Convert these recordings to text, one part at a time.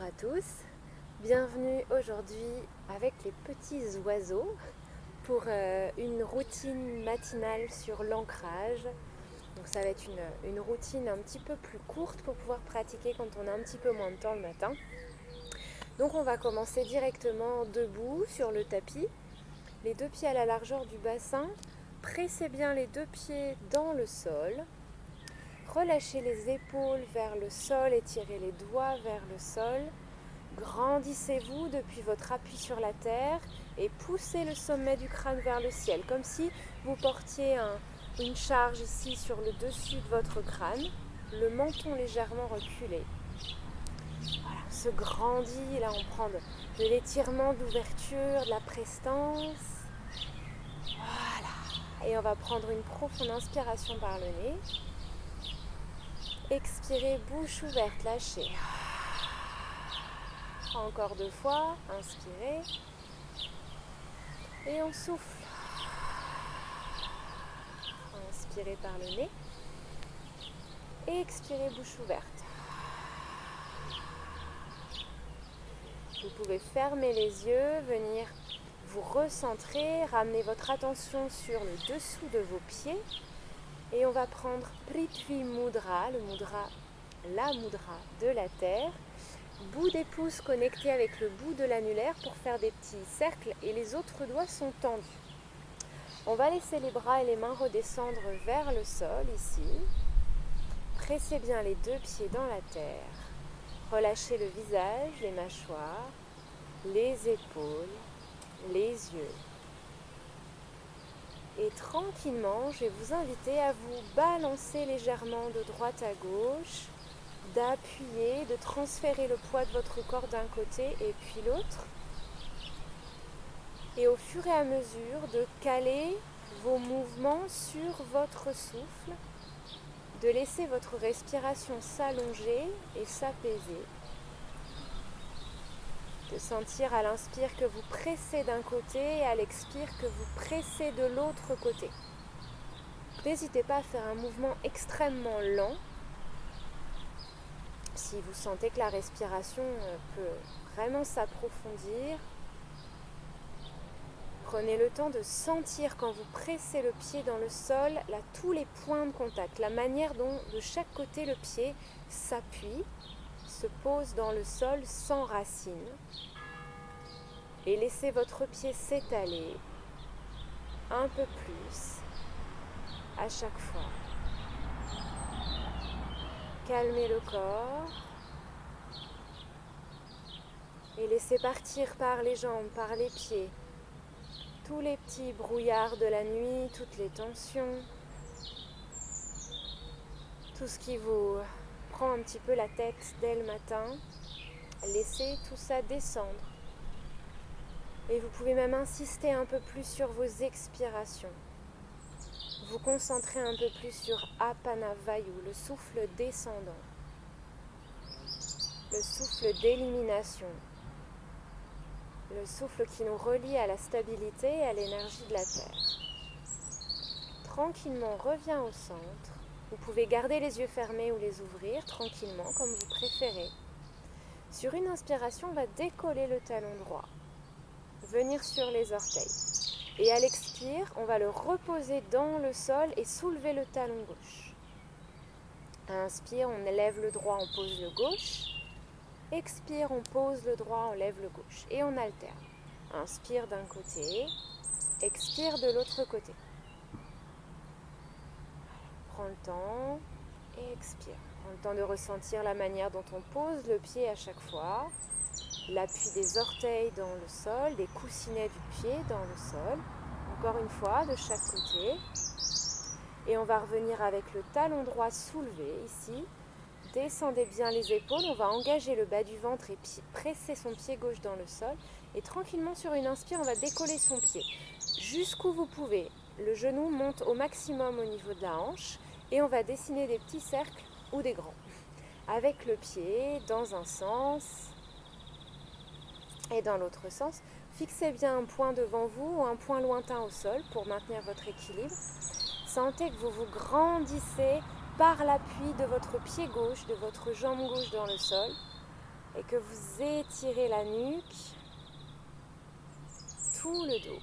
Bonjour à tous, bienvenue aujourd'hui avec les petits oiseaux pour une routine matinale sur l'ancrage. Donc ça va être une routine un petit peu plus courte pour pouvoir pratiquer quand on a un petit peu moins de temps le matin. Donc on va commencer directement debout sur le tapis, les deux pieds à la largeur du bassin, pressez bien les deux pieds dans le sol. Relâchez les épaules vers le sol, étirez les doigts vers le sol. Grandissez-vous depuis votre appui sur la terre et poussez le sommet du crâne vers le ciel, comme si vous portiez une charge ici sur le dessus de votre crâne, le menton légèrement reculé. Voilà, on se grandit, là on prend de l'étirement, de l'ouverture, de la prestance. Voilà, et on va prendre une profonde inspiration par le nez. Expirez, bouche ouverte, lâchez. Encore 2 fois, inspirez. Et on souffle. Inspirez par le nez. Et expirez, bouche ouverte. Vous pouvez fermer les yeux, venir vous recentrer, ramener votre attention sur le dessous de vos pieds. Et on va prendre Prithvi Mudra, la mudra de la terre. Bout des pouces connectés avec le bout de l'annulaire pour faire des petits cercles et les autres doigts sont tendus. On va laisser les bras et les mains redescendre vers le sol ici. Pressez bien les deux pieds dans la terre. Relâchez le visage, les mâchoires, les épaules, les yeux. Et tranquillement, je vais vous inviter à vous balancer légèrement de droite à gauche, d'appuyer, de transférer le poids de votre corps d'un côté et puis l'autre. Et au fur et à mesure de caler vos mouvements sur votre souffle, de laisser votre respiration s'allonger et s'apaiser. De sentir à l'inspire que vous pressez d'un côté et à l'expire que vous pressez de l'autre côté. N'hésitez pas à faire un mouvement extrêmement lent. Si vous sentez que la respiration peut vraiment s'approfondir, prenez le temps de sentir quand vous pressez le pied dans le sol, là, tous les points de contact, la manière dont de chaque côté le pied s'appuie, se pose dans le sol sans racine. Et laissez votre pied s'étaler un peu plus à chaque fois. Calmez le corps et laissez partir par les jambes, par les pieds, tous les petits brouillards de la nuit, toutes les tensions, tout ce qui vous prend un petit peu la tête dès le matin. Laissez tout ça descendre. Et vous pouvez même insister un peu plus sur vos expirations. Vous concentrez un peu plus sur Apana Vayu, le souffle descendant, le souffle d'élimination, le souffle qui nous relie à la stabilité et à l'énergie de la Terre. Tranquillement, reviens au centre. Vous pouvez garder les yeux fermés ou les ouvrir tranquillement, comme vous préférez. Sur une inspiration, on va décoller le talon droit, venir sur les orteils. Et à l'expire, on va le reposer dans le sol et soulever le talon gauche. Inspire, on lève le droit, on pose le gauche. Expire, on pose le droit, on lève le gauche. Et on alterne. Inspire d'un côté, expire de l'autre côté. Prends le temps et expire. Prends le temps de ressentir la manière dont on pose le pied à chaque fois. L'appui des orteils dans le sol, des coussinets du pied dans le sol. Encore une fois, de chaque côté. Et on va revenir avec le talon droit soulevé ici. Descendez bien les épaules. On va engager le bas du ventre et presser son pied gauche dans le sol. Et tranquillement, sur une inspire, on va décoller son pied jusqu'où vous pouvez. Le genou monte au maximum au niveau de la hanche. Et on va dessiner des petits cercles ou des grands. Avec le pied dans un sens et dans l'autre sens. Fixez bien un point devant vous ou un point lointain au sol pour maintenir votre équilibre. Sentez que vous vous grandissez par l'appui de votre pied gauche, de votre jambe gauche dans le sol. et que vous étirez la nuque, tout le dos.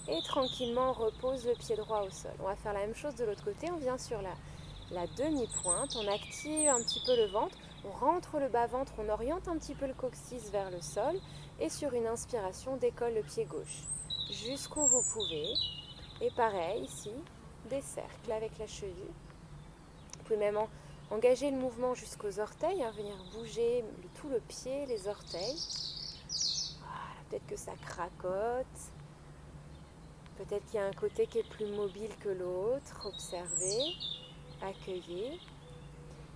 Et tranquillement, on repose le pied droit au sol. On va faire la même chose de l'autre côté. On vient sur la demi-pointe, on active un petit peu le ventre, on rentre le bas-ventre, on oriente un petit peu le coccyx vers le sol et sur une inspiration, on décolle le pied gauche jusqu'où vous pouvez. Et pareil, ici, des cercles avec la cheville. Vous pouvez même engager le mouvement jusqu'aux orteils, venir bouger tout le pied, les orteils. Voilà, peut-être que ça cracote. Peut-être qu'il y a un côté qui est plus mobile que l'autre. Observez, accueillez.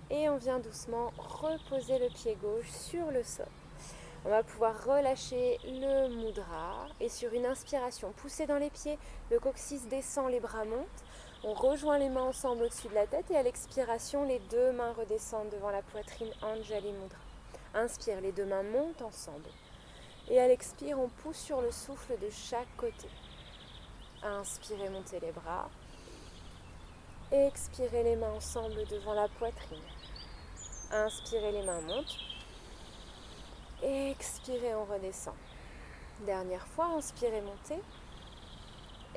Et on vient doucement reposer le pied gauche sur le sol. On va pouvoir relâcher le mudra. Et sur une inspiration, pousser dans les pieds, le coccyx descend, les bras montent. On rejoint les mains ensemble au-dessus de la tête. Et à l'expiration, les deux mains redescendent devant la poitrine, Anjali Mudra. Inspire, les deux mains montent ensemble. Et à l'expire, on pousse sur le souffle de chaque côté. Inspirez, montez les bras. Expirez les mains ensemble devant la poitrine. Inspirez, les mains montent. Expirez, on redescend. Dernière fois, inspirez, montez.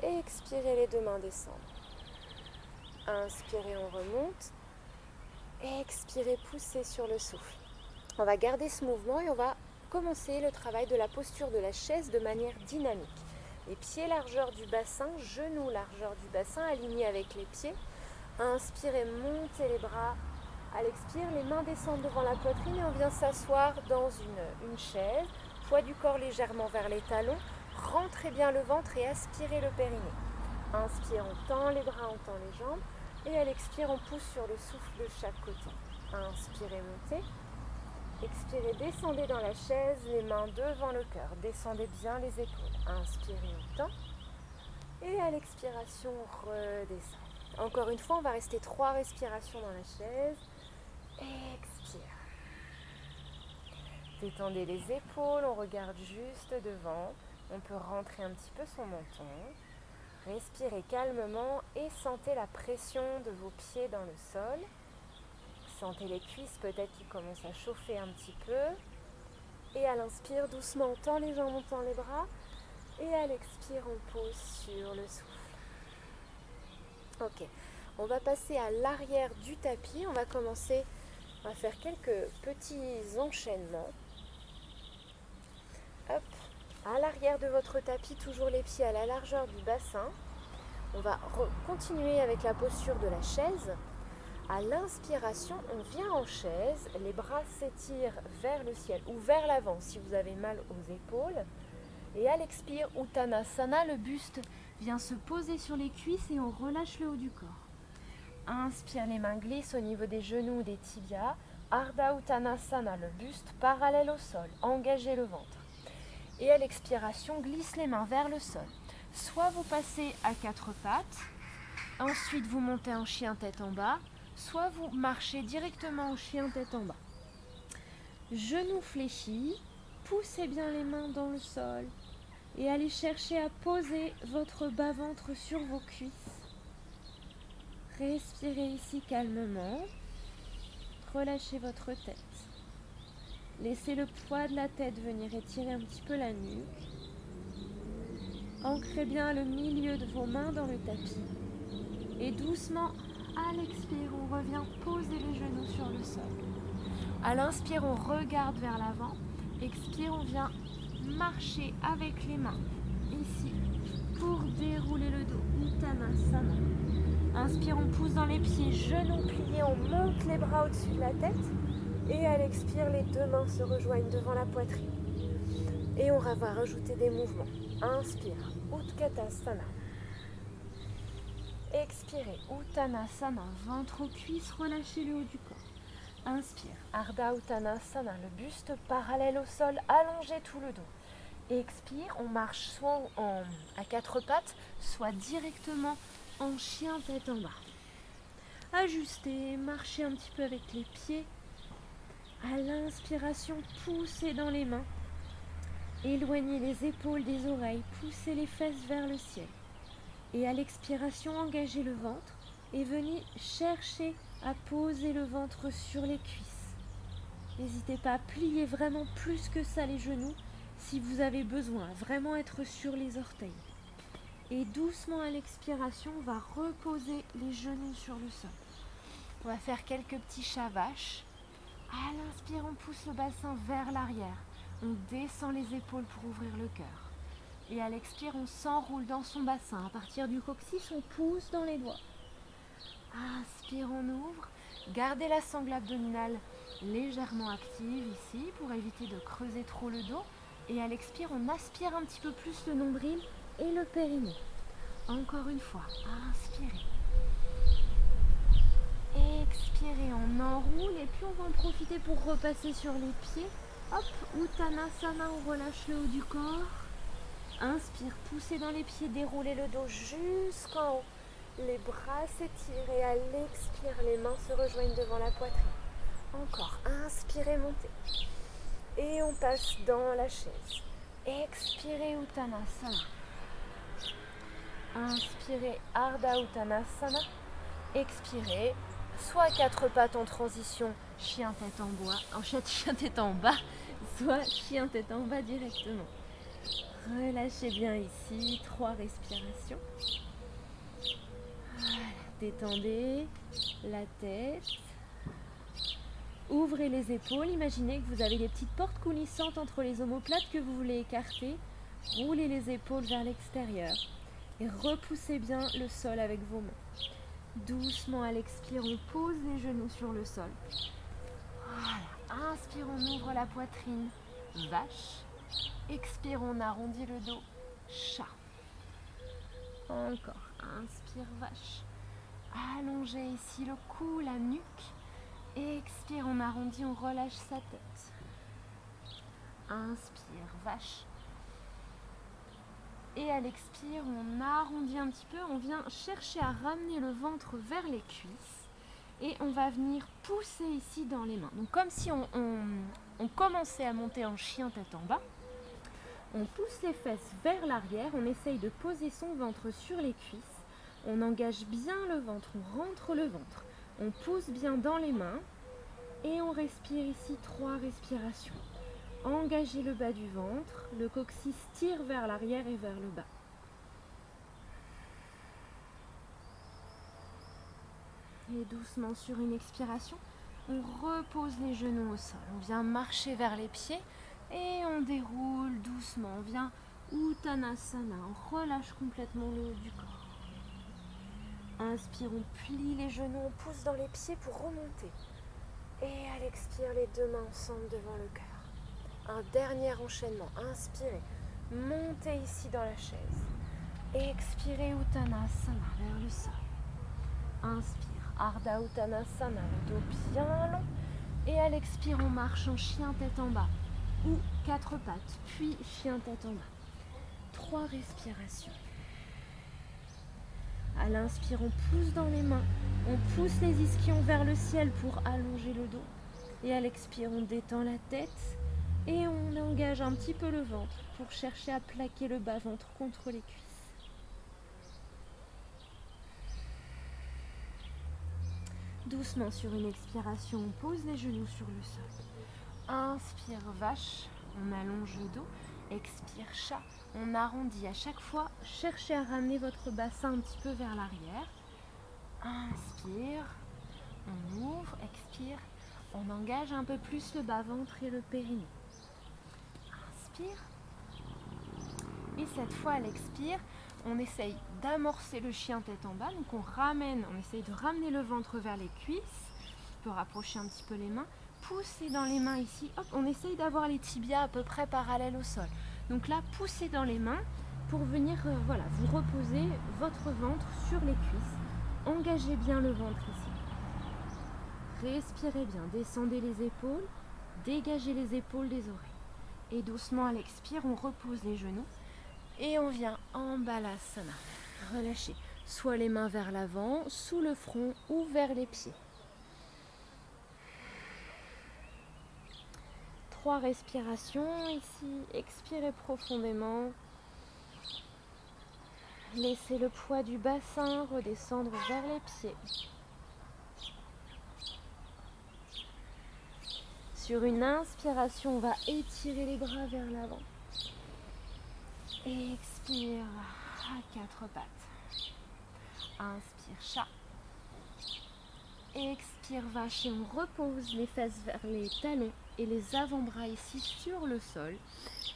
Expirez, les deux mains descendent. Inspirez, on remonte. Expirez, poussez sur le souffle. On va garder ce mouvement et on va commencer le travail de la posture de la chaise de manière dynamique. Les pieds largeur du bassin, genoux largeur du bassin, alignés avec les pieds. Inspirez, montez les bras. À l'expire, les mains descendent devant la poitrine et on vient s'asseoir dans une chaise. Poids du corps légèrement vers les talons. Rentrez bien le ventre et aspirez le périnée. Inspire, on tend les bras, on tend les jambes. Et à l'expire, on pousse sur le souffle de chaque côté. Inspirez, montez. Expirez, descendez dans la chaise, les mains devant le cœur. Descendez bien les épaules. Inspirez, on tend. Et à l'expiration, on redescend. Encore une fois, on va rester 3 respirations dans la chaise. Expire. Détendez les épaules, on regarde juste devant. On peut rentrer un petit peu son menton. Respirez calmement et sentez la pression de vos pieds dans le sol. Sentez les cuisses peut-être qui commencent à chauffer un petit peu. Et à l'inspire, doucement, on tend les jambes, on tend les bras. Et à l'expire, on pose sur le souffle. Ok, on va passer à l'arrière du tapis. On va faire quelques petits enchaînements. Hop, à l'arrière de votre tapis, toujours les pieds à la largeur du bassin. On va continuer avec la posture de la chaise. À l'inspiration, on vient en chaise, les bras s'étirent vers le ciel ou vers l'avant si vous avez mal aux épaules. Et à l'expire, Uttanasana, le buste vient se poser sur les cuisses et on relâche le haut du corps. Inspire, les mains glissent au niveau des genoux ou des tibias. Ardha Uttanasana, le buste parallèle au sol, engagez le ventre. Et à l'expiration, glisse les mains vers le sol. Soit vous passez à 4 pattes, ensuite vous montez en chien tête en bas, soit vous marchez directement en chien tête en bas. Genoux fléchis, poussez bien les mains dans le sol et allez chercher à poser votre bas-ventre sur vos cuisses. Respirez ici calmement, relâchez votre tête. Laissez le poids de la tête venir étirer un petit peu la nuque. Ancrez bien le milieu de vos mains dans le tapis. Et doucement, à l'expire, on revient poser les genoux sur le sol. À l'inspire, on regarde vers l'avant. Expire, on vient marcher avec les mains ici pour dérouler le dos. Uttanasana. Inspire, on pousse dans les pieds, genoux pliés, on monte les bras au-dessus de la tête. Et à l'expire, les deux mains se rejoignent devant la poitrine. Et on va rajouter des mouvements. Inspire, Utkatasana. Expirez, Uttanasana, ventre aux cuisses, relâchez le haut du corps. Inspire, Ardha Uttanasana, le buste parallèle au sol, allongez tout le dos. Expire, on marche soit à 4 pattes, soit directement en chien tête en bas. Ajustez, marchez un petit peu avec les pieds. À l'inspiration, poussez dans les mains. Éloignez les épaules des oreilles, poussez les fesses vers le ciel. Et à l'expiration, engagez le ventre et venez chercher à poser le ventre sur les cuisses. N'hésitez pas à plier vraiment plus que ça les genoux si vous avez besoin, vraiment être sur les orteils. Et doucement à l'expiration, on va reposer les genoux sur le sol. On va faire quelques petits chavaches. À l'inspire, on pousse le bassin vers l'arrière. On descend les épaules pour ouvrir le cœur. Et à l'expire, on s'enroule dans son bassin. À partir du coccyx, on pousse dans les doigts. Inspire, on ouvre. Gardez la sangle abdominale légèrement active ici pour éviter de creuser trop le dos. Et à l'expire, on aspire un petit peu plus le nombril et le périnée. Encore une fois, inspirez. Expirez, on enroule et puis on va en profiter pour repasser sur les pieds. Hop, Uttanasana, on relâche le haut du corps. Inspire, poussez dans les pieds, déroulez le dos jusqu'en haut. Les bras s'étirent et à l'expire, les mains se rejoignent devant la poitrine. Encore, inspirez, montez. Et on passe dans la chaise. Expirez, Uttanasana. Inspirez, Ardha Uttanasana. Expirez, soit quatre pattes en transition, chien tête en bois, chien tête en bas, soit chien tête en bas directement. Relâchez bien ici, 3 respirations. Voilà, détendez la tête. Ouvrez les épaules, imaginez que vous avez des petites portes coulissantes entre les omoplates que vous voulez écarter. Roulez les épaules vers l'extérieur et repoussez bien le sol avec vos mains. Doucement à l'expire, on pose les genoux sur le sol. Voilà, inspire, on ouvre la poitrine, vache. Expire, on arrondit le dos, chat. Encore, inspire, vache. Allongez ici le cou, la nuque. Expire, on arrondit, on relâche sa tête. Inspire, vache. Et à l'expire, on arrondit un petit peu, on vient chercher à ramener le ventre vers les cuisses. Et on va venir pousser ici dans les mains. Donc comme si on commençait à monter en chien tête en bas. On pousse les fesses vers l'arrière, on essaye de poser son ventre sur les cuisses. On engage bien le ventre, on rentre le ventre. On pousse bien dans les mains et on respire ici 3 respirations. Engagez le bas du ventre, le coccyx tire vers l'arrière et vers le bas. Et doucement sur une expiration, on repose les genoux au sol. On vient marcher vers les pieds et on déroule doucement. On vient Uttanasana, on relâche complètement le haut du corps. Inspire, on plie les genoux, on pousse dans les pieds pour remonter. Et à l'expire, les 2 mains ensemble devant le cœur. Un dernier enchaînement. Inspirez, montez ici dans la chaise. Expirez Uttanasana vers le sol. Inspire, Ardha Uttanasana, le dos bien long. Et à l'expire, on marche en chien tête en bas ou 4 pattes, puis chien tête en bas. 3 respirations. À l'inspire, on pousse dans les mains, on pousse les ischions vers le ciel pour allonger le dos. Et à l'expire, on détend la tête et on engage un petit peu le ventre pour chercher à plaquer le bas-ventre contre les cuisses. Doucement sur une expiration, on pose les genoux sur le sol. Inspire, vache, on allonge le dos. Expire, chat, on arrondit à chaque fois. Cherchez à ramener votre bassin un petit peu vers l'arrière. Inspire, on ouvre, expire. On engage un peu plus le bas-ventre et le périnée. Inspire. Et cette fois, à l'expire, on essaye d'amorcer le chien tête en bas. Donc on essaye de ramener le ventre vers les cuisses. On peut rapprocher un petit peu les mains. Poussez dans les mains ici. Hop, on essaye d'avoir les tibias à peu près parallèles au sol. Donc là, poussez dans les mains pour venir vous reposer votre ventre sur les cuisses. Engagez bien le ventre ici. Respirez bien, descendez les épaules, dégagez les épaules des oreilles. Et doucement à l'expire, on repose les genoux et on vient en balasana. Relâchez soit les mains vers l'avant, sous le front ou vers les pieds. 3 respirations ici, expirez profondément. Laissez le poids du bassin redescendre vers les pieds. Sur une inspiration, on va étirer les bras vers l'avant. Expire à quatre pattes. Inspire chat. Expire vache et on repose les fesses vers les talons et les avant-bras ici sur le sol.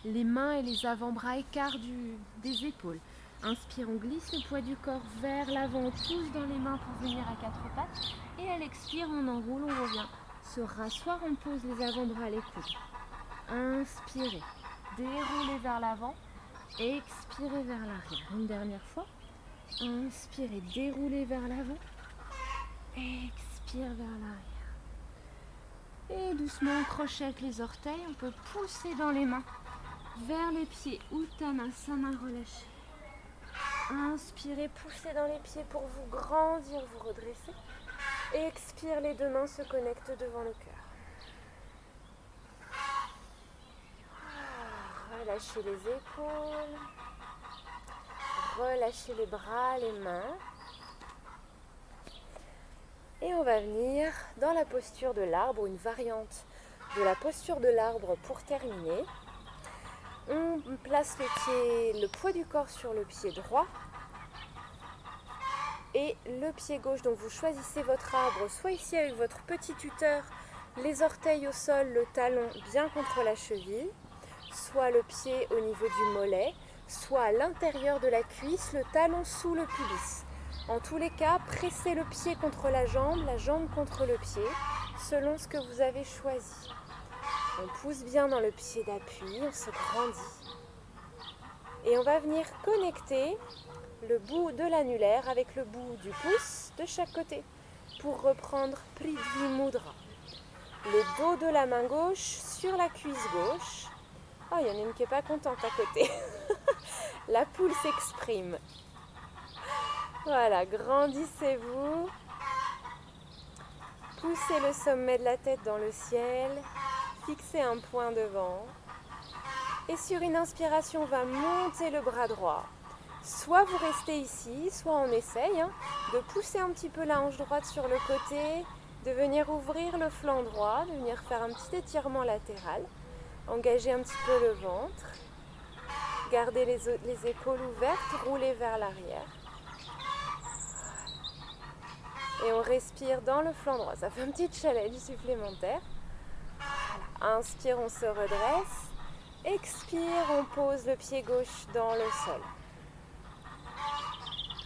Les mains et les avant-bras écart des épaules. Inspire, on glisse le poids du corps vers l'avant, on pousse dans les mains pour venir à quatre pattes. Et à l'expire, on enroule, on revient. Se rasseoir, on pose les avant-bras, les coudes. Inspirez, déroulez vers l'avant. Expirez vers l'arrière. Une dernière fois. Inspirez, déroulez vers l'avant. Expire vers l'arrière. Et doucement, on crochet avec les orteils. On peut pousser dans les mains vers les pieds. Uttanasana, relâchez. Inspirez, poussez dans les pieds pour vous grandir, vous redresser. Expire, les deux mains se connectent devant le cœur. Relâchez les épaules. Relâchez les bras, les mains. Et on va venir dans la posture de l'arbre, une variante de la posture de l'arbre pour terminer. On place le poids du corps sur le pied droit et le pied gauche. Donc vous choisissez votre arbre, soit ici avec votre petit tuteur, les orteils au sol, le talon bien contre la cheville, soit le pied au niveau du mollet, soit à l'intérieur de la cuisse, le talon sous le pubis. En tous les cas, pressez le pied contre la jambe contre le pied, selon ce que vous avez choisi. On pousse bien dans le pied d'appui, on se grandit. Et on va venir connecter le bout de l'annulaire avec le bout du pouce de chaque côté pour reprendre Prithvi Mudra. Le dos de la main gauche sur la cuisse gauche. Oh, il y en a une qui n'est pas contente à côté. La poule s'exprime. Voilà, grandissez-vous. Poussez le sommet de la tête dans le ciel. Fixez un point devant. Et sur une inspiration, on va monter le bras droit. Soit vous restez ici, soit on essaye de pousser un petit peu la hanche droite sur le côté, de venir ouvrir le flanc droit, de venir faire un petit étirement latéral. Engagez un petit peu le ventre. Gardez les épaules ouvertes, roulez vers l'arrière. Et on respire dans le flanc droit. Ça fait un petit challenge supplémentaire. Voilà. Inspire, on se redresse. Expire, on pose le pied gauche dans le sol.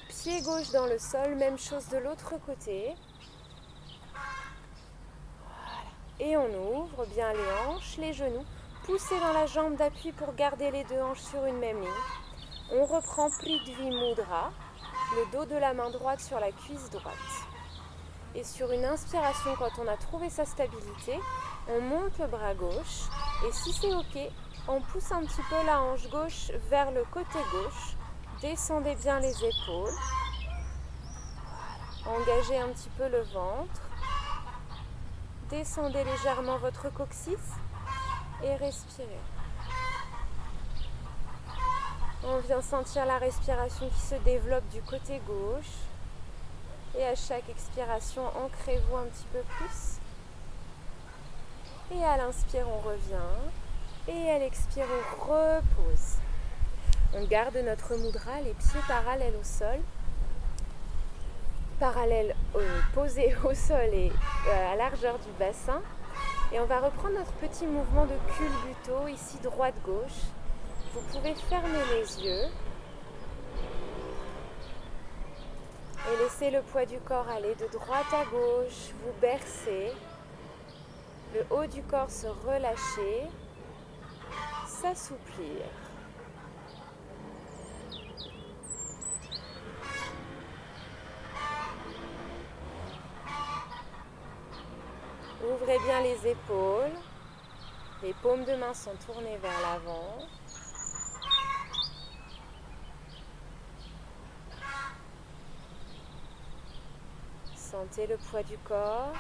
Pied gauche dans le sol, même chose de l'autre côté. Voilà. Et on ouvre bien les hanches, les genoux. Poussez dans la jambe d'appui pour garder les deux hanches sur une même ligne. On reprend Prithvi Mudra, le dos de la main droite sur la cuisse droite. Et sur une inspiration, quand on a trouvé sa stabilité, on monte le bras gauche. Et si c'est ok, on pousse un petit peu la hanche gauche vers le côté gauche. Descendez bien les épaules. Voilà. Engagez un petit peu le ventre. Descendez légèrement votre coccyx et respirez. On vient sentir la respiration qui se développe du côté gauche. Et à chaque expiration, ancrez-vous un petit peu plus. Et à l'inspire, on revient. Et à l'expire, on repose. On garde notre mudra, les pieds parallèles au sol. Posés au sol et à largeur du bassin. Et on va reprendre notre petit mouvement de culbuto, ici droite-gauche. Vous pouvez fermer les yeux. Et laissez le poids du corps aller de droite à gauche, vous bercez. Le haut du corps se relâcher, s'assouplir. Ouvrez bien les épaules. Les paumes de main sont tournées vers l'avant. Sentez le poids du corps.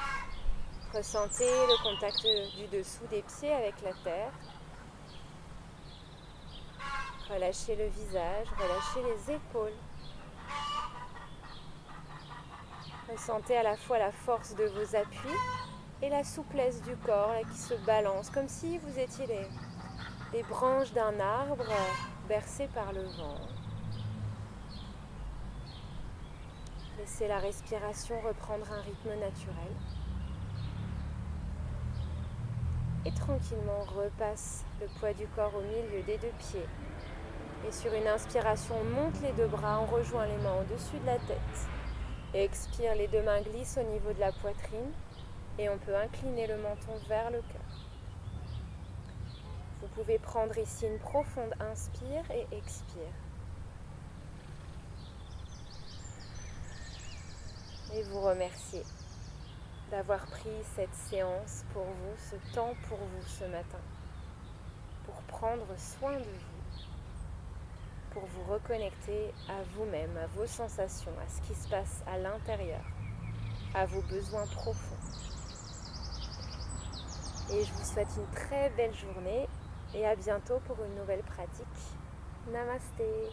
Ressentez le contact du dessous des pieds avec la terre. Relâchez le visage, relâchez les épaules. Ressentez à la fois la force de vos appuis et la souplesse du corps là, qui se balance, comme si vous étiez les branches d'un arbre bercées par le vent. Laissez la respiration reprendre un rythme naturel. Et tranquillement, repasse le poids du corps au milieu des deux pieds. Et sur une inspiration, on monte les deux bras, on rejoint les mains au-dessus de la tête. Et expire, les deux mains glissent au niveau de la poitrine. Et on peut incliner le menton vers le cœur. Vous pouvez prendre ici une profonde inspire et expire. Et vous remercier d'avoir pris cette séance pour vous, ce temps pour vous ce matin, pour prendre soin de vous, pour vous reconnecter à vous-même, à vos sensations, à ce qui se passe à l'intérieur, à vos besoins profonds. Et je vous souhaite une très belle journée et à bientôt pour une nouvelle pratique. Namasté.